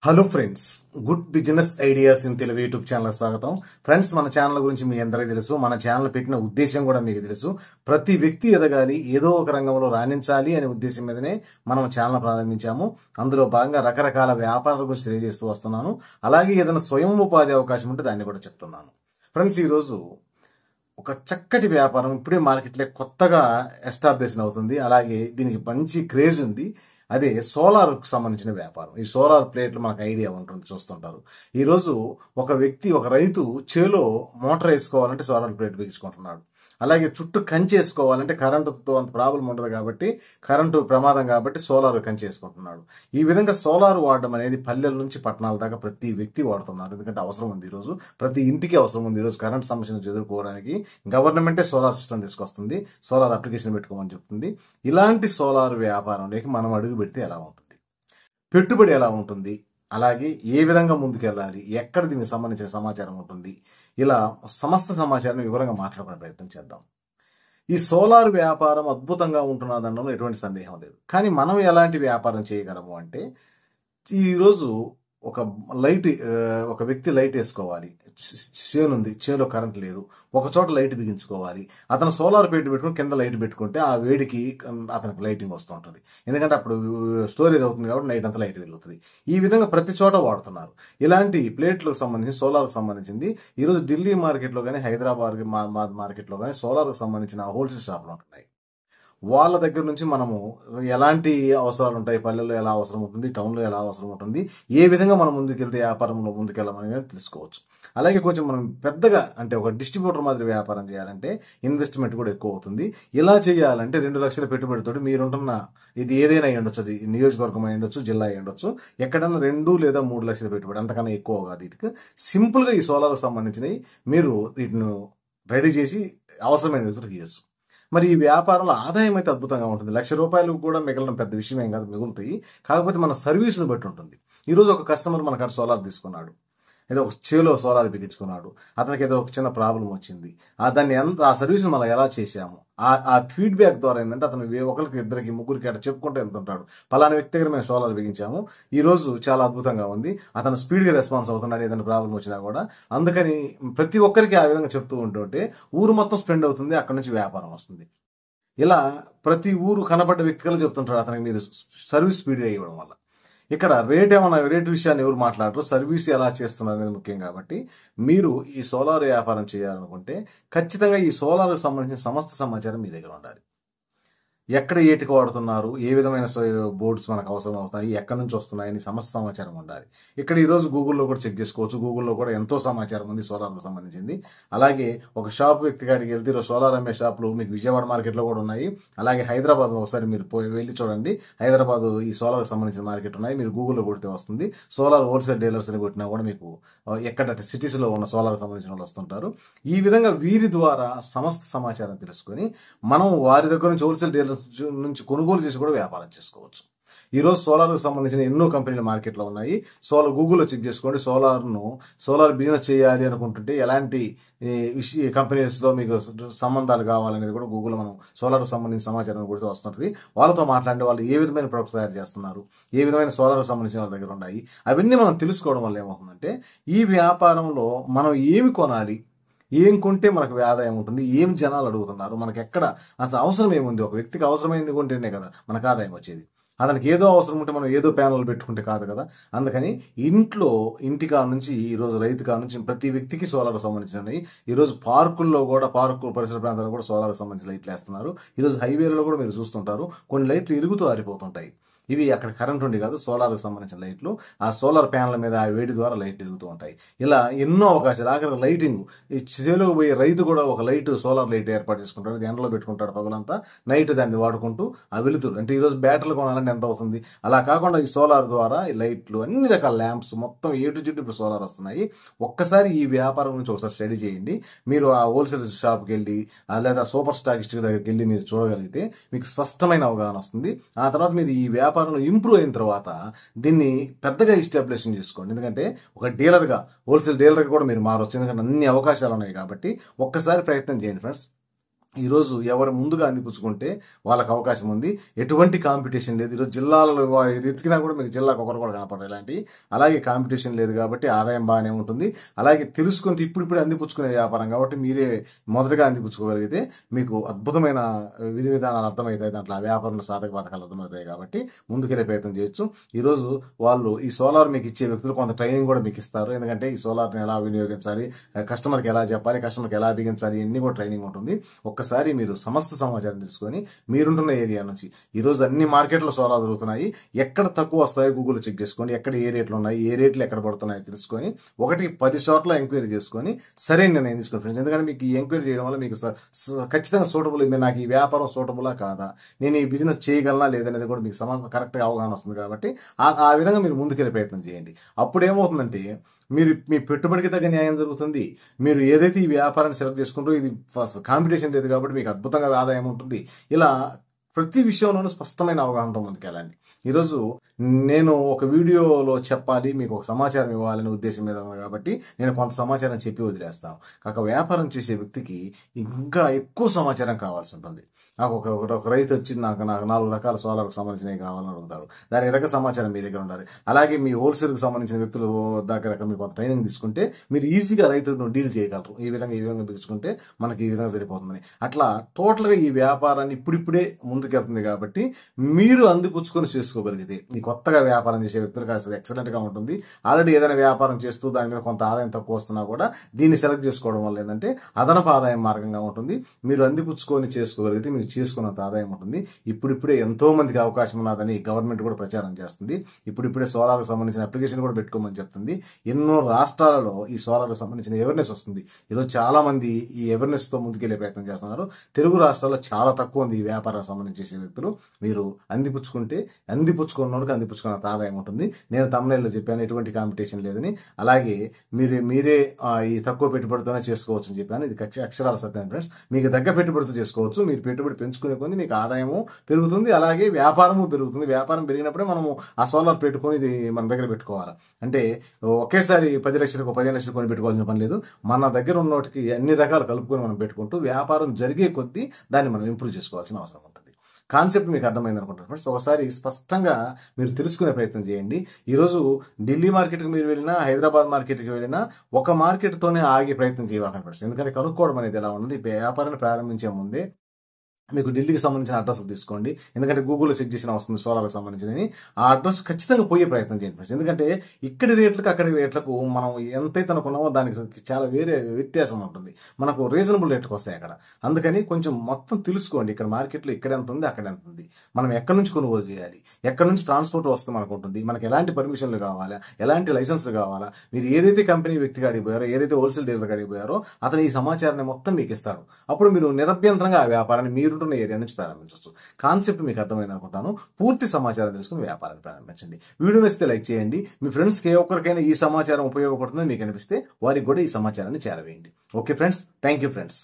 Hello friends, good business ideas in Telugu YouTube channel స్వాగతం. Friends, మన channel గురించి మీ అందరికీ తెలుసు. మన ఛానల్ పెట్టిన ఉద్దేశం కూడా మీకు తెలుసు. ప్రతి వ్యక్తి ఎదగాలి, ఏదో ఒక రంగంలో రాణించాలి అనే ఉద్దేశం మీదనే మనం ఛానల్ ప్రారంభించాము. అందులో భాగంగా రకరకాల వ్యాపారాల గురించి తెలియజేస్తూ వస్తున్నాను. అలాగే ఏదైనా స్వయం ఉపాధి అవకాశం ఉంటే దాన్ని కూడా చెప్తున్నాను. ఫ్రెండ్స్, ఈరోజు ఒక చక్కటి వ్యాపారం ఇప్పుడే మార్కెట్లో కొత్తగా ఎస్టాబ్లిష్ అవుతుంది. అలాగే దీనికి మంచి క్రేజ్ ఉంది. అదే సోలార్ కు సంబంధించిన వ్యాపారం. ఈ సోలార్ ప్లేట్లు మనకు ఐడియా ఉంటుంది, చూస్తుంటారు. ఈ రోజు ఒక రైతు చేలో మోటార్ వేసుకోవాలంటే సోలార్ ప్లేట్ బిగించుకుంటున్నాడు. అలాగే చుట్టూ కంచి వేసుకోవాలంటే కరెంటుతో అంత ప్రాబ్లం ఉండదు కాబట్టి, కరెంటు ప్రమాదం కాబట్టి సోలార్ కంచి వేసుకుంటున్నాడు. ఈ విధంగా సోలార్ వాడడం అనేది పల్లెల నుంచి పట్టణాల దాకా ప్రతి వ్యక్తి వాడుతున్నారు. ఎందుకంటే అవసరం ఉంది. ఈరోజు ప్రతి ఇంటికి అవసరం ఉంది. ఈరోజు కరెంట్ సమస్యను ఎదుర్కోవడానికి గవర్నమెంటే సోలార్ సిస్టమ్ తీసుకొస్తుంది, సోలార్ అప్లికేషన్ పెట్టుకోమని చెప్తుంది. ఇలాంటి సోలార్ వ్యాపారంలోకి మనం అడుగు పెడితే ఎలా ఉంటుంది, పెట్టుబడి ఎలా ఉంటుంది, అలాగే ఏ విధంగా ముందుకెళ్ళాలి, ఎక్కడ దీనికి సంబంధించిన సమాచారం ఉంటుంది, ఇలా సమస్త సమాచారాన్ని వివరంగా మాట్లాడుకునే ప్రయత్నం చేద్దాం. ఈ సోలార్ వ్యాపారం అద్భుతంగా ఉంటున్నదనడంలో ఎటువంటి సందేహం లేదు. కానీ మనం ఎలాంటి వ్యాపారం చేయగలము అంటే, ఈరోజు ఒక వ్యక్తి లైట్ వేసుకోవాలి. చేనుంది, చేలో కరెంట్ లేదు, ఒక చోట లైట్ బిగించుకోవాలి. అతను సోలార్ ప్లేట్ పెట్టుకుని కింద లైట్ పెట్టుకుంటే ఆ వేడికి అతనికి లైటింగ్ వస్తూ ఉంటుంది. ఎందుకంటే అప్పుడు స్టోరేజ్ అవుతుంది కాబట్టి నైట్ అంతా లైట్ వెలుగుతుంది. ఈ విధంగా ప్రతి చోట వాడుతున్నారు. ఇలాంటి ప్లేట్లకు సంబంధించి, సోలార్కు సంబంధించింది ఈరోజు ఢిల్లీ మార్కెట్లో కానీ, హైదరాబాద్ మార్కెట్లో కానీ సోలార్కు సంబంధించిన హోల్సేల్ షాపులు ఉంటున్నాయి. వాళ్ళ దగ్గర నుంచి మనము ఎలాంటి అవసరాలు ఉంటాయి, పల్లెల్లో ఎలా అవసరం ఉంటుంది, టౌన్లో ఎలా అవసరం ఉంటుంది, ఏ విధంగా మనం ముందుకెళ్తే వ్యాపారంలో ముందుకెళ్ళమని తెలుసుకోవచ్చు. అలాగే కొంచెం మనం పెద్దగా అంటే ఒక డిస్ట్రిబ్యూటర్ మాదిరి వ్యాపారం చేయాలంటే ఇన్వెస్ట్మెంట్ కూడా ఎక్కువ అవుతుంది. ఇలా చేయాలంటే 2 లక్షల పెట్టుబడితోటి మీరుంటున్న ఇది ఏదైనా అయ్యి ఉండొచ్చు, అది నియోజకవర్గం అయ్యి ఉండొచ్చు, జిల్లా అయ్యి ఉండొచ్చు, ఎక్కడన్నా 2 లేదా 3 లక్షల పెట్టుబడి, అంతకన్నా ఎక్కువ కాదు. వీటికి సింపుల్గా ఈ సోలార్కి సంబంధించినవి మీరు వీటిని రెడీ చేసి అవసరమైన వ్యక్తులకు ఇవ్వచ్చు. మరి ఈ వ్యాపారంలో ఆదాయం అయితే అద్భుతంగా ఉంటుంది. ₹1,00,000 కూడా మిగలడం పెద్ద విషయం ఏం కాదు, మిగులుతాయి. కాకపోతే మన సర్వీస్ను బట్టి ఉంటుంది. ఈరోజు ఒక కస్టమర్ మన కాడ సోలార్ తీసుకున్నాడు, ఏదో ఒక చేలో సోలార్ బిగించుకున్నాడు, అతనికి ఏదో ఒక చిన్న ప్రాబ్లం వచ్చింది. ఆ సర్వీస్ను మనం ఎలా చేశాము, ఆ ఫీడ్బ్యాక్ ద్వారా ఏంటంటే అతను ఒకరికి, ఇద్దరికి, ముగ్గురికి అట్లా చెప్పుకుంటూ వెళ్తుంటాడు. పలానా వ్యక్తి దగ్గర మేము సోలార్ బిగించాము, ఈ రోజు చాలా అద్భుతంగా ఉంది, అతను స్పీడ్గా రెస్పాన్స్ అవుతున్నాడు ఏదైనా ప్రాబ్లం వచ్చినా కూడా. అందుకని ప్రతి ఒక్కరికి ఆ విధంగా చెప్తూ ఉంటుంటే ఊరు మొత్తం స్ప్రెండ్ అవుతుంది, అక్కడ నుంచి వ్యాపారం వస్తుంది. ఇలా ప్రతి ఊరు కనబడ్డ వ్యక్తిగా చెప్తుంటాడు అతనికి మీరు సర్వీస్ స్పీడ్గా ఇవ్వడం వల్ల. ఇక్కడ రేట్ విషయాన్ని ఎవరు మాట్లాడరు, సర్వీస్ ఎలా చేస్తున్నారు అనేది ముఖ్యం. కాబట్టి మీరు ఈ సోలార్ వ్యాపారం చేయాలనుకుంటే ఖచ్చితంగా ఈ సోలార్కి సంబంధించిన సమస్త సమాచారం మీ దగ్గర ఉండాలి. ఎక్కడ ఏటికి వాడుతున్నారు, ఏ విధమైన బోర్డ్స్ మనకు అవసరం అవుతాయి, ఎక్కడి నుంచి వస్తున్నాయని సమస్త సమాచారం ఉండాలి. ఇక్కడ ఈరోజు గూగుల్లో కూడా చెక్ చేసుకోవచ్చు. గూగుల్లో కూడా ఎంతో సమాచారం ఉంది సోలార్కు సంబంధించింది. అలాగే ఒక షాప్ వ్యక్తి కాడికి వెళ్తే సోలార్ అమ్మే షాపులు మీకు విజయవాడ మార్కెట్లో కూడా ఉన్నాయి. అలాగే హైదరాబాద్ ఒకసారి మీరు వెళ్ళి చూడండి. హైదరాబాద్ ఈ సోలార్కి సంబంధించిన మార్కెట్ ఉన్నాయి. మీరు గూగుల్లో కొడితే వస్తుంది. సోలార్ హోల్సేల్ డీలర్స్ అని కొట్టినా కూడా మీకు ఎక్కడ సిటీస్లో ఉన్న సోలార్కి సంబంధించిన వాళ్ళు వస్తుంటారు. ఈ విధంగా వీరి ద్వారా సమస్త సమాచారం తెలుసుకొని మనం వారి దగ్గర నుంచి హోల్సేల్ డీలర్స్ నుంచి కొనుగోలు చేసి కూడా వ్యాపారం చేసుకోవచ్చు. ఈ రోజు సోలార్కు సంబంధించిన ఎన్నో కంపెనీలు మార్కెట్లో ఉన్నాయి. గూగుల్లో చెక్ చేసుకోండి. సోలార్ బిజినెస్ చేయాలి అనుకుంటుంటే ఎలాంటి కంపెనీస్తో మీకు సంబంధాలు కావాలనేది కూడా గూగుల్లో మనం సోలార్కు సంబంధించిన సమాచారం కూడా వస్తుంటుంది. వాళ్ళతో మాట్లాడి వాళ్ళు ఏ విధమైన ప్రొడక్ట్స్ తయారు చేస్తున్నారు, ఏ విధమైన సోలార్కు సంబంధించిన వాళ్ళ దగ్గర ఉన్నాయి, అవన్నీ మనం తెలుసుకోవడం వల్ల ఏమవుతుందంటే ఈ వ్యాపారంలో మనం ఏమి కొనాలి, ఏం కొంటే మనకు ఆదాయం ఉంటుంది, ఏం జనాలు అడుగుతున్నారు, మనకి ఎక్కడ అసలు అవసరం ఏముంది, ఒక వ్యక్తికి అవసరమైంది కొంటేనే కదా మనకు ఆదాయం వచ్చేది. అతనికి ఏదో అవసరం ఉంటే మనం ఏదో ప్యానల్ పెట్టుకుంటే కాదు కదా. అందుకని ఇంటి కాడ నుంచి, ఈరోజు రైతు కాడ నుంచి ప్రతి వ్యక్తికి సోలార్కు సంబంధించినవి. ఈరోజు పార్కు పరిసర ప్రాంతాల్లో కూడా సోలార్కు సంబంధించిన లైట్లు వేస్తున్నారు. ఈరోజు హైవేలలో కూడా మీరు చూస్తుంటారు, కొన్ని లైట్లు ఇరుగుతూ ఆరిపోతుంటాయి. ఇవి అక్కడ కరెంట్ ఉండి కాదు, సోలార్కి సంబంధించిన లైట్లు. ఆ సోలార్ ప్యానల్ మీద ఆ వేడి ద్వారా లైట్ వెలుగుతూ ఉంటాయి. ఇలా ఎన్నో అవకాశాలు. ఆఖరి లైటింగ్, ఈ చేలోకి పోయే రైతు కూడా ఒక సోలార్ లైట్ ఏర్పాటు చేసుకుంటాడు. అది ఎండలో పెట్టుకుంటాడు పగలంతా, నైట్ దాన్ని వాడుకుంటూ ఆ వెలుతురు. అంటే ఈరోజు బ్యాటరీలు కొనాలంటే ఎంత అవుతుంది. అలా కాకుండా ఈ సోలార్ ద్వారా ఈ లైట్లు, అన్ని రకాల ల్యాంప్స్, మొత్తం A to Z ఇప్పుడు సోలార్ వస్తున్నాయి. ఒక్కసారి ఈ వ్యాపారం గురించి ఒకసారి స్టడీ చేయండి. మీరు ఆ హోల్సేల్ షాప్కి వెళ్ళి లేదా సూపర్ స్టాకిస్ట్ దగ్గరికి వెళ్ళి మీరు చూడగలిగితే మీకు స్పష్టమైన అవగాహన వస్తుంది. ఆ తర్వాత మీరు ఈ వ్యాపారంలో ఇంప్రూవ్ అయిన తర్వాత దీన్ని పెద్దగా ఎస్టాబ్లిష్ చేసుకోండి. ఎందుకంటే ఒక డీలర్గా, హోల్సేల్ డీలర్గా కూడా మీరు మారవచ్చు. ఎందుకంటే అన్ని అవకాశాలు ఉన్నాయి కాబట్టి ఒక్కసారి ప్రయత్నం చేయండి ఫ్రెండ్స్. ఈరోజు ఎవరు ముందుగా అందిపుచ్చుకుంటే వాళ్ళకి అవకాశం ఉంది. ఎటువంటి కాంపిటీషన్ లేదు. ఈరోజు జిల్లాలలో ఎతికినా కూడా మీకు జిల్లాకు ఒకరు కూడా కనపడరు ఇలాంటి. అలాగే కాంపిటీషన్ లేదు కాబట్టి ఆదాయం బాగానే ఉంటుంది. అలాగే తెలుసుకుంటే ఇప్పుడిప్పుడే అందిపుచ్చుకునే వ్యాపారం కాబట్టి మీరే మొదటగా అందిపుచ్చుకోగలిగితే మీకు అద్భుతమైన విధి విధానాలు అర్థమవుతాయి. దాంట్లో ఆ వ్యాపారంలో సాధక బాధకాలు అర్థమవుతాయి కాబట్టి ముందుకెళ్ళే ప్రయత్నం చేయొచ్చు. ఈరోజు వాళ్ళు ఈ సోలార్ మీకు ఇచ్చే వ్యక్తులు కొంత ట్రైనింగ్ కూడా మీకు ఇస్తారు. ఎందుకంటే ఈ సోలార్ని ఎలా వినియోగించాలి, కస్టమర్కి ఎలా చెప్పాలి, కస్టమర్కి ఎలా బిగించాలి, ఇవన్నీ కూడా ట్రైనింగ్ ఉంటుంది. ఒక్కసారి మీరు సమస్త సమాచారం తెలుసుకొని మీరుంటున్న ఏరియా నుంచి, ఈరోజు అన్ని మార్కెట్లో సోలార్ దొరుకుతున్నాయి, ఎక్కడ తక్కువ వస్తాయో గూగుల్ చెక్ చేసుకోండి, ఎక్కడ ఏ రేట్లు ఉన్నాయి, ఏ రేట్లు ఎక్కడ పడుతున్నాయో తెలుసుకొని 1-10 చోట్ల ఎంక్వైరీ చేసుకొని సరైన నిర్ణయం తీసుకోండి ఫ్రెండ్స్. ఎందుకంటే మీకు ఈ ఎంక్వైరీ చేయడం వల్ల మీకు ఖచ్చితంగా సూటబుల్, నాకు ఈ వ్యాపారం సూటబులా కాదా, నేను ఈ బిజినెస్ చేయగలనా లేదనేది కూడా మీకు సమాచారం కరెక్ట్గా అవగాహన వస్తుంది. కాబట్టి ఆ విధంగా మీరు ముందుకెళ్ళే ప్రయత్నం చేయండి. అప్పుడు ఏమవుతుందంటే మీరు మీ పెట్టుబడికి తగ్గ న్యాయం జరుగుతుంది. మీరు ఏదైతే ఈ వ్యాపారాన్ని సెలెక్ట్ చేసుకుంటూ ఇది కాంపిటీషన్ లేదు కాబట్టి మీకు అద్భుతంగా ఆదాయం ఉంటుంది. ఇలా ప్రతి విషయంలోనూ స్పష్టమైన అవగాహనతో ముందుకెళ్ళండి. ఈరోజు నేను ఒక వీడియోలో చెప్పాలి, మీకు ఒక సమాచారం ఇవ్వాలనే ఉద్దేశం మీద ఉంది కాబట్టి నేను కొంత సమాచారం చెప్పి వదిలేస్తాను. కాక వ్యాపారం చేసే వ్యక్తికి ఇంకా ఎక్కువ సమాచారం కావాల్సి ఉంటుంది. నాకు ఒక రైతు వచ్చి నాకు 4 రకాల సోలార్కి సంబంధించినవి కావాలని అడుగుతారు. దానికి రకం సమాచారం మీ దగ్గర ఉండాలి. అలాగే మీ హోల్సేల్కి సంబంధించిన వ్యక్తులు దగ్గర మీరు కొంత ట్రైనింగ్ తీసుకుంటే మీరు ఈజీగా రైతులను డీల్ చేయగలరు. ఈ విధంగా పిలుచుకుంటే మనకి ఈ విధంగా సరిపోతుందని. అట్లా టోటల్గా ఈ వ్యాపారాన్ని ఇప్పుడిప్పుడే ముందుకెళ్తుంది కాబట్టి మీరు అందిపుచ్చుకొని చేసుకోగలిగితే ఈ కొత్తగా వ్యాపారం చేసే వ్యక్తులకు అసలు ఎక్సలెంట్ గా ఉంటుంది. ఆల్రెడీ ఏదైనా వ్యాపారం చేస్తూ దాని మీద కొంత ఆదాయం తక్కువ వస్తున్నా కూడా దీన్ని సెలెక్ట్ చేసుకోవడం వల్ల ఏంటంటే అదనపు ఆదాయం మార్గంగా ఉంటుంది. మీరు అందిపుచ్చుకొని చేసుకోగలిగితే మీకు చేసుకున్నంత ఆదాయం ఉంటుంది. ఇప్పుడిప్పుడే ఎంతో మందికి అవకాశం ఉన్నదని గవర్నమెంట్ కూడా ప్రచారం చేస్తుంది. ఇప్పుడిప్పుడే సోలార్కి సంబంధించిన అప్లికేషన్ కూడా పెట్టుకోమని చెప్తుంది. ఎన్నో రాష్ట్రాలలో ఈ సోలార్కి సంబంధించిన అవేర్నెస్ వస్తుంది. ఈరోజు చాలా మంది ఈ అవేర్నెస్ తో ముందుకెళ్లే ప్రయత్నం చేస్తున్నారు. తెలుగు రాష్ట్రాల్లో చాలా తక్కువ ఉంది ఈ వ్యాపారానికి సంబంధించి చేసే వ్యక్తులు. మీరు అందిపుచ్చుకున్నోడికి అందిపుచ్చుకున్నంత ఆదాయం ఉంటుంది. నేను తమిళలో చెప్పాను ఎటువంటి కాంపిటీషన్ లేదని. అలాగే మీరే ఈ తక్కువ పెట్టుబడితోనే చేసుకోవచ్చు అని చెప్పాను. ఇది అక్షరాల సత్యం ఫ్రెండ్స్. మీకు దగ్గర పెట్టుబడితో చేసుకోవచ్చు. మీరు పెట్టుబడి పెంచుకునే కొంది మీకు ఆదాయము పెరుగుతుంది, అలాగే వ్యాపారము పెరుగుతుంది. వ్యాపారం పెరిగినప్పుడే మనము ఆ సోలార్ పెట్టుకొని ఇది మన దగ్గర పెట్టుకోవాలి. అంటే ఒకేసారి 10 లక్షలకు 15 లక్షలు కొని పెట్టుకోవాల్సిన పని లేదు. మన దగ్గర ఉన్నోటికి అన్ని రకాలు కలుపుకొని మనం పెట్టుకుంటూ వ్యాపారం జరిగే కొద్దీ దాన్ని మనం ఇంప్రూవ్ చేసుకోవాల్సిన అవసరం ఉంటుంది. కాన్సెప్ట్ మీకు అర్థమైంది అనుకుంటారు ఫ్రెండ్స్. ఒకసారి స్పష్టంగా మీరు తెలుసుకునే ప్రయత్నం చేయండి. ఈరోజు ఢిల్లీ మార్కెట్కి మీరు వెళ్ళినా, హైదరాబాద్ మార్కెట్కి వెళ్ళినా ఒక మార్కెట్తోనే ఆగే ప్రయత్నం చేయకండి ఫ్రెండ్స్. ఎందుకంటే కనుక్కోవడం అనేది ఎలా ఉన్నది, వ్యాపారాన్ని ప్రారంభించే ముందే మీకు ఢిల్లీకి సంబంధించిన అడ్రస్ తీసుకోండి. ఎందుకంటే గూగుల్లో చెక్ చేసిన వస్తుంది సోలార్కి సంబంధించినవి. ఆ అడ్రస్ ఖచ్చితంగా పోయే ప్రయత్నం చేయండి ఫ్రెండ్స్. ఎందుకంటే ఇక్కడి రేట్లకు అక్కడి రేట్లకు మనం ఎంతైతే అనుకున్నామో దానికి చాలా వేరే వ్యత్యాసం ఉంటుంది. మనకు రీజనబుల్ రేట్కి వస్తాయి అక్కడ. అందుకని కొంచెం మొత్తం తెలుసుకోండి. ఇక్కడ మార్కెట్లో ఇక్కడ ఎంత ఉంది, అక్కడ ఎంత ఉంది, మనం ఎక్కడి నుంచి కొనుగోలు చేయాలి, ఎక్కడి నుంచి ట్రాన్స్పోర్ట్ వస్తే మనకు ఉంటుంది, మనకి ఎలాంటి పర్మిషన్లు కావాలా, ఎలాంటి లైసెన్స్లు కావాలా, మీరు ఏదైతే కంపెనీ వ్యక్తికి అడిగిపోయారో, ఏదైతే హోల్సేల్ డీలర్కి అడిగిపోయారో అతను ఈ సమాచారాన్ని మొత్తం మీకు ఇస్తాడు. అప్పుడు మీరు నిరభ్యంతరంగా ఆ వ్యాపారాన్ని మీరుంటున్న ఏరియా నుంచి ప్రారంభించవచ్చు. కాన్సెప్ట్ మీకు అర్థమైంది అనుకుంటాను. పూర్తి సమాచారం తెలుసుకుని వ్యాపారాన్ని ప్రారంభించండి. వీడియో నచ్చితే లైక్ చేయండి. మీ ఫ్రెండ్స్కి ఏ ఒక్కరికైనా ఈ సమాచారం ఉపయోగపడుతుందని మీకు అనిపిస్తే వారికి కూడా ఈ సమాచారాన్ని చేరవేయండి. Okay friends, thank you friends.